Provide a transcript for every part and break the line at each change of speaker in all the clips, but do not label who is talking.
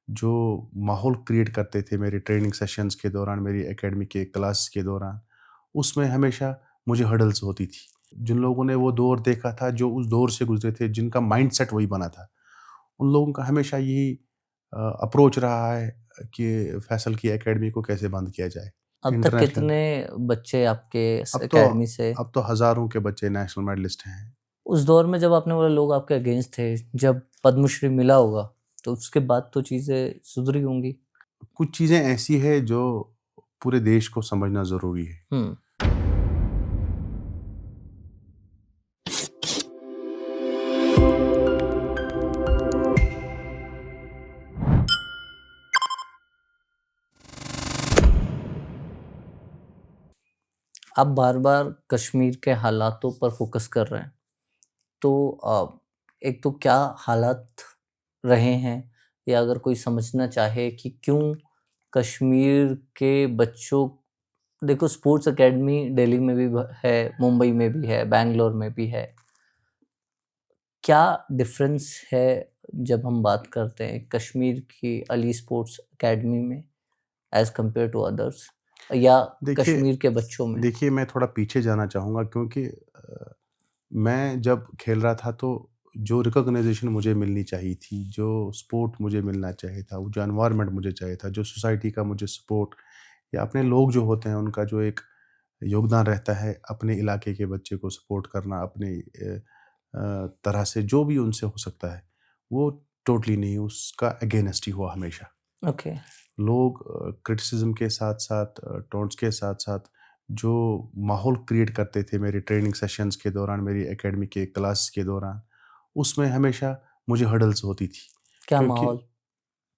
जो माहौल क्रिएट करते थे मेरे ट्रेनिंग सेशंस के दौरान, मेरी एकेडमी के क्लास के दौरान, उसमें हमेशा मुझे हर्डल्स होती थी। जिन लोगों ने वो दौर देखा था, जो उस दौर से गुज़रे थे, जिनका माइंडसेट वही बना था, उन लोगों का हमेशा यही अप्रोच रहा है कि फैसल की एकेडमी को कैसे बंद किया जाए।
अब तक
इंटरनेशनल
कितने बच्चे आपके इस
अब तो
एकेडमी से?
अब तो हज़ारों के बच्चे नेशनल मेडलिस्ट हैं।
उस दौर में जब आपने बोला लोग आपके अगेंस्ट थे, जब पद्मश्री मिला होगा, तो उसके बाद तो चीज़ें सुधरी होंगी?
कुछ चीज़ें ऐसी हैं जो पूरे देश को समझना ज़रूरी है।
हुँ। आप बार-बार कश्मीर के हालातों पर फ़ोकस कर रहे हैं। तो एक तो क्या हालात रहे हैं? या अगर कोई समझना चाहे कि क्यों कश्मीर के बच्चों, देखो स्पोर्ट्स अकेडमी दिल्ली में भी है, मुंबई में भी है, बैंगलोर में भी है। क्या डिफ़रेंस है जब हम बात करते हैं कश्मीर की अली स्पोर्ट्स अकेडमी में एज़ कम्पेयर टू अदर्स, या
देखिए
कश्मीर के बच्चों में?
देखिए, मैं थोड़ा पीछे जाना चाहूँगा क्योंकि मैं जब खेल रहा था तो जो रिकॉग्नाइज़ेशन मुझे मिलनी चाहिए थी, जो सपोर्ट मुझे मिलना चाहिए था, वो जो एनवायरनमेंट मुझे चाहिए था, जो सोसाइटी का मुझे सपोर्ट या अपने लोग जो होते हैं उनका जो एक योगदान रहता है अपने इलाके के बच्चे को सपोर्ट करना, अपने तरह से जो भी उनसे हो सकता है, वो टोटली नहीं, उसका अगेंस्ट ही हुआ हमेशा।
ओके।
लोग क्रिटिसिज्म के साथ-साथ टॉन्ट्स के साथ-साथ जो माहौल क्रिएट करते थे मेरे ट्रेनिंग सेशंस के दौरान, मेरी एकेडमी के क्लास के दौरान, उसमें हमेशा मुझे हर्डल्स होती थी।
क्या
क्योंकि
माहौल?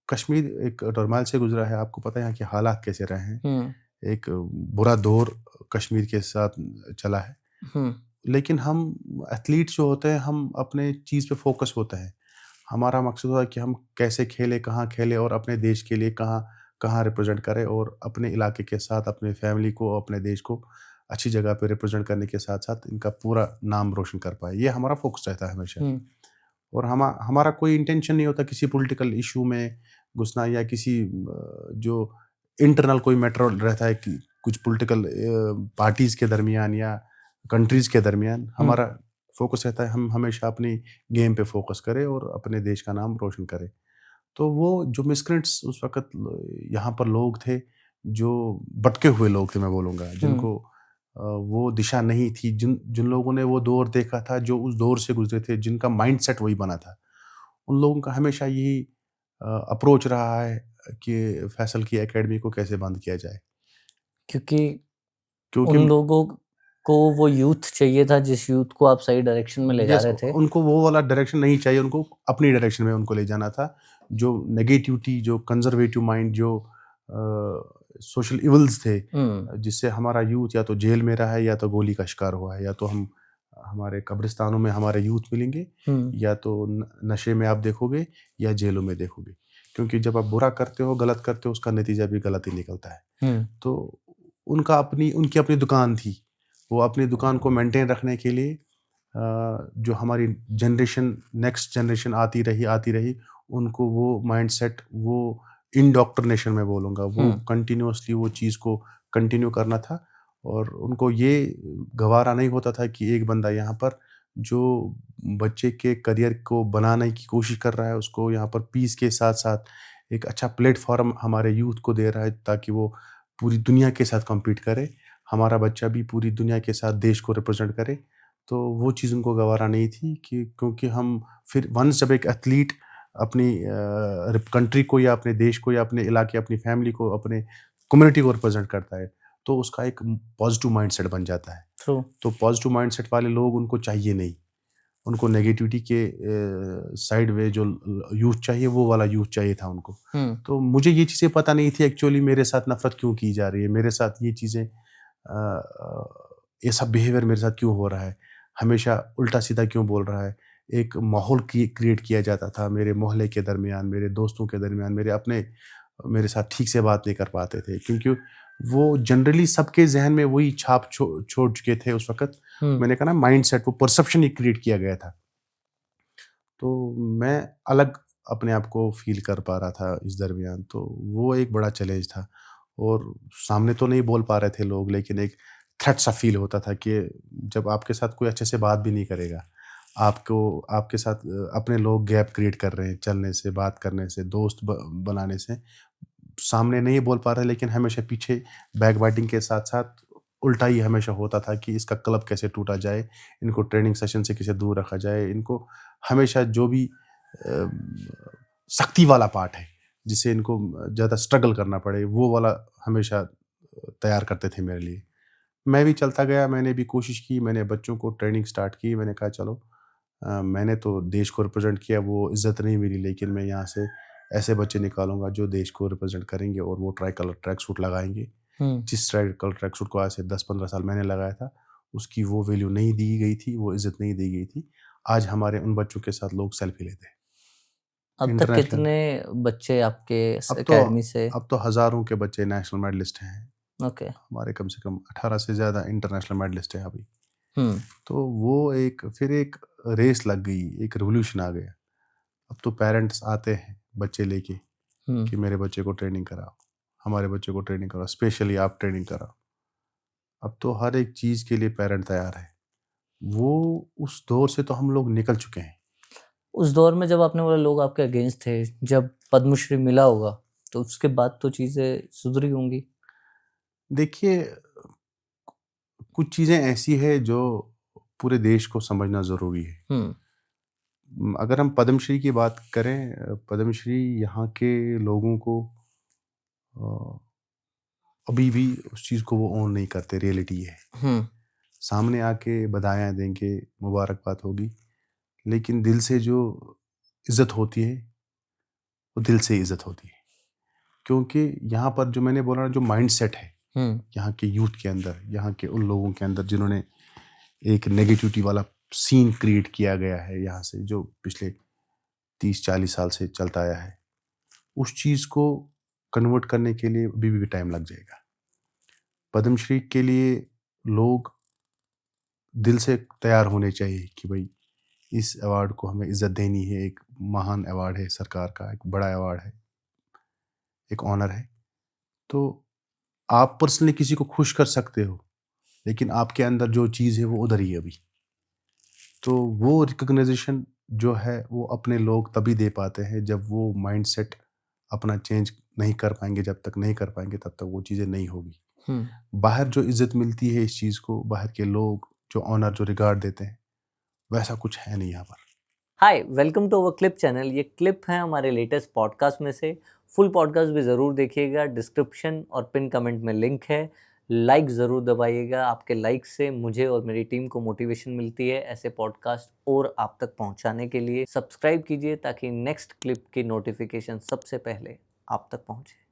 कश्मीर एक टर्माइल से गुज़रा है, आपको पता है यहाँ के हालात कैसे रहे हैं।
हुँ,
एक बुरा दौर कश्मीर के साथ चला है।
हुँ,
लेकिन हम एथलीट्स जो होते हैं, हम अपने चीज़ पे फ़ोकस होता है। हमारा मकसद होता है कि हम कैसे खेलें, कहाँ खेलें और अपने देश के लिए कहाँ कहाँ रिप्रेज़ेंट करें और अपने इलाके के साथ, अपने फैमिली को, अपने देश को अच्छी जगह पे रिप्रेज़ेंट करने के साथ-साथ इनका पूरा नाम रोशन कर पाएँ। ये हमारा फ़ोकस रहता है हमेशा।
हुँ,
और हमारा कोई इंटेंशन नहीं होता किसी पॉलिटिकल इश्यू में घुसना या किसी जो इंटरनल कोई मैटर रहता है कि कुछ पॉलिटिकल पार्टीज़ के दरमियान या कंट्रीज़ के दरमियान,
हुँ।
हमारा फ़ोकस रहता है हम हमेशा अपनी गेम पे फ़ोकस करें और अपने देश का नाम रोशन करें। तो वो जो मिस्क्रेंट्स उस वक़्त यहाँ पर लोग थे, जो भटके हुए लोग थे मैं बोलूँगा,
हुँ,
जिनको वो दिशा नहीं थी, जिन जिन लोगों ने वो दौर देखा था, जो उस दौर से गुज़रे थे, जिनका माइंडसेट वही बना था, उन लोगों का हमेशा यही अप्रोच रहा है कि फैसल की एकेडमी को कैसे बंद किया जाए।
क्योंकि
क्योंकि
उन लोगों को वो यूथ चाहिए था जिस यूथ को आप सही डायरेक्शन में ले जा
यस,
रहे थे।
उनको वो वाला डायरेक्शन नहीं चाहिए, उनको अपनी डायरेक्शन में उनको ले जाना था। जो नेगेटिविटी, जो कंज़र्वेटिव माइंड, जो सोशल इविल्स थे,
हुँ,
जिससे हमारा यूथ या तो जेल में रहा है या तो गोली का शिकार हुआ है, या तो हम हमारे कब्रिस्तानों में हमारे यूथ मिलेंगे,
हुँ,
या तो नशे में आप देखोगे या जेलों में देखोगे। क्योंकि जब आप बुरा करते हो, गलत करते हो, उसका नतीजा भी गलत ही निकलता है।
हुँ,
तो उनकी अपनी दुकान थी। वो अपनी दुकान को मेंटेन रखने के लिए जो हमारी जनरेशन, नेक्स्ट जनरेशन आती रही, उनको वो माइंडसेट, वो इंडोक्ट्रिनेशन मैं बोलूँगा, वो
हुँ,
कंटिन्यूअसली वो चीज़ को कंटिन्यू करना था और उनको ये गवारा नहीं होता था कि एक बंदा यहाँ पर जो बच्चे के करियर को बनाने की कोशिश कर रहा है, उसको यहाँ पर पीस के साथ-साथ एक अच्छा प्लेटफ़ॉर्म हमारे यूथ को दे रहा है ताकि वो पूरी दुनिया के साथ कम्पीट करे। हमारा बच्चा भी पूरी दुनिया के साथ देश को रिप्रेज़ेंट करे। तो वो चीज़ उनको गवारा नहीं थी कि क्योंकि हम फिर वन्स जब एक एथलीट अपनी कंट्री को या अपने देश को या अपने इलाके, अपनी फैमिली को, अपने कम्युनिटी को रिप्रेजेंट करता है, तो उसका एक पॉजिटिव माइंडसेट बन जाता है।
ट्रू।
तो पॉजिटिव माइंडसेट वाले लोग उनको चाहिए नहीं। उनको नेगेटिविटी के साइड वे जो यूथ चाहिए, वो वाला यूथ चाहिए था उनको।
हुँ,
तो मुझे ये चीज़ें पता नहीं थी एक्चुअली मेरे साथ नफ़रत क्यों की जा रही है, मेरे साथ ये चीज़ें ये सब बिहेवियर मेरे साथ क्यों हो रहा है, हमेशा उल्टा-सीधा क्यों बोल रहा है। एक माहौल क्रिएट किया जाता था मेरे मोहल्ले के दरमियान, मेरे दोस्तों के दरमियान, मेरे साथ ठीक से बात नहीं कर पाते थे क्योंकि वो जनरली सबके ज़हन में वही छाप छोड़ चुके थे उस वक़्त।
हुँ,
मैंने कहा ना, माइंडसेट, वो परसेप्शन ही क्रिएट किया गया था। तो मैं अलग अपने आप को फ़ील कर पा रहा था इस दरमियान, तो वो एक बड़ा चैलेंज था। और सामने तो नहीं बोल पा रहे थे लोग, लेकिन एक थ्रेट सा फ़ील होता था कि जब आपके साथ कोई अच्छे से बात भी नहीं करेगा, आपको आपके साथ अपने लोग गैप क्रिएट कर रहे हैं, चलने से, बात करने से, दोस्त बनाने से। सामने नहीं बोल पा रहे, लेकिन हमेशा पीछे बैकबाइटिंग के साथ-साथ उल्टा ही हमेशा होता था कि इसका क्लब कैसे टूटा जाए, इनको ट्रेनिंग सेशन से कैसे दूर रखा जाए, इनको हमेशा जो भी अ, सख्ती वाला पार्ट है, जिससे इनको ज़्यादा स्ट्रगल करना पड़े, वो वाला हमेशा तैयार करते थे मेरे लिए। मैं भी चलता गया, मैंने भी कोशिश की, मैंने बच्चों को ट्रेनिंग स्टार्ट की, मैंने कहा चलो मैंने तो देश को रिप्रेज़ेंट किया, वो इज़्ज़त नहीं मिली, लेकिन मैं यहाँ से ऐसे बच्चे निकालूँगा जो देश को रिप्रेज़ेंट करेंगे और वो ट्राई कलर ट्रैक सूट लगाएँगे।
हुँ।
जिस ट्राई कलर ट्रैक सूट को आज से 10-15 साल मैंने लगाया था, उसकी वो वैल्यू नहीं दी गई थी, वो इज़्ज़त नहीं दी गई थी। आज हमारे उन बच्चों के साथ लोग सेल्फ़ी लेते हैं।
अब तक
इंटरनेशनल
कितने बच्चे आपके इस
अब तो
अकेडमी से?
अब तो हज़ारों के बच्चे नेशनल मेडलिस्ट हैं।
ओके।
हमारे कम से कम 18 से ज़्यादा इंटरनेशनल मेडलिस्ट हैं अभी।
हुँ,
तो वो एक रेस लग गई, एक रिवॉल्यूशन आ गया। अब तो पेरेंट्स आते हैं बच्चे लेके
हुँ।
कि मेरे बच्चे को ट्रेनिंग कराओ, हमारे बच्चे को ट्रेनिंग कराओ, स्पेशली आप ट्रेनिंग कराओ। अब तो हर एक चीज़ के लिए पेरेंट तैयार है। वो उस दौर से तो हम लोग निकल चुके हैं।
उस दौर में जब आपने बोला लोग आपके अगेंस्ट थे, जब पद्मश्री मिला होगा, तो उसके बाद तो चीज़ें सुधरी होंगी?
देखिए, कुछ चीज़ें ऐसी हैं जो पूरे देश को समझना ज़रूरी है।
हुँ,
अगर हम पद्मश्री की बात करें, पद्मश्री यहाँ के लोगों को अ, अभी भी उस चीज़ को वो ओन नहीं करते, रियलिटी है।
हुँ,
सामने आके बधाइयाँ देंगे, मुबारकबाद होगी, लेकिन दिल से जो इज़्ज़त होती है, वो दिल से इज़्ज़त होती है। क्योंकि यहाँ पर जो मैंने बोला ना, जो माइंडसेट है,
हुँ,
यहाँ के यूथ के अंदर, यहाँ के उन लोगों के अंदर जिन्होंने एक नेगेटिविटी वाला सीन क्रिएट किया गया है यहाँ से, जो पिछले 30-40 साल से चलता आया है, उस चीज़ को कन्वर्ट करने के लिए अभी भी टाइम लग जाएगा। पद्मश्री के लिए लोग दिल से तैयार होने चाहिए कि भई इस अवार्ड को हमें इज़्ज़त देनी है, एक महान अवार्ड है सरकार का, एक बड़ा अवार्ड है, एक ऑनर है। तो आप पर्सनली किसी को खुश कर सकते हो, लेकिन आपके अंदर जो चीज़ है वो उधर ही है अभी। तो वो रिकॉग्नाइज़ेशन जो है वो अपने लोग तभी दे पाते हैं जब वो माइंडसेट अपना चेंज नहीं कर पाएँगे, जब तक नहीं कर पाएँगे तब तक वो चीज़ें नहीं होगी।
हुँ।
बाहर जो इज़्ज़त मिलती है इस चीज़ को, बाहर के लोग जो ऑनर, जो रिगार्ड देते हैं, वैसा कुछ है नहीं यहाँ पर।
Hi, welcome to our clip channel. ये क्लिप है हमारे लेटेस्ट पॉडकास्ट में से। फुल पॉडकास्ट भी ज़रूर देखिएगा। डिस्क्रिप्शन और पिन कमेंट में लिंक है। लाइक ज़रूर दबाइएगा। आपके लाइक से मुझे और मेरी टीम को मोटिवेशन मिलती है ऐसे पॉडकास्ट और आप तक पहुंचाने के लिए। सब्सक्राइब कीजिए ताकि नेक्स्ट क्लिप की नोटिफिकेशन सबसे पहले आप तक पहुंचे।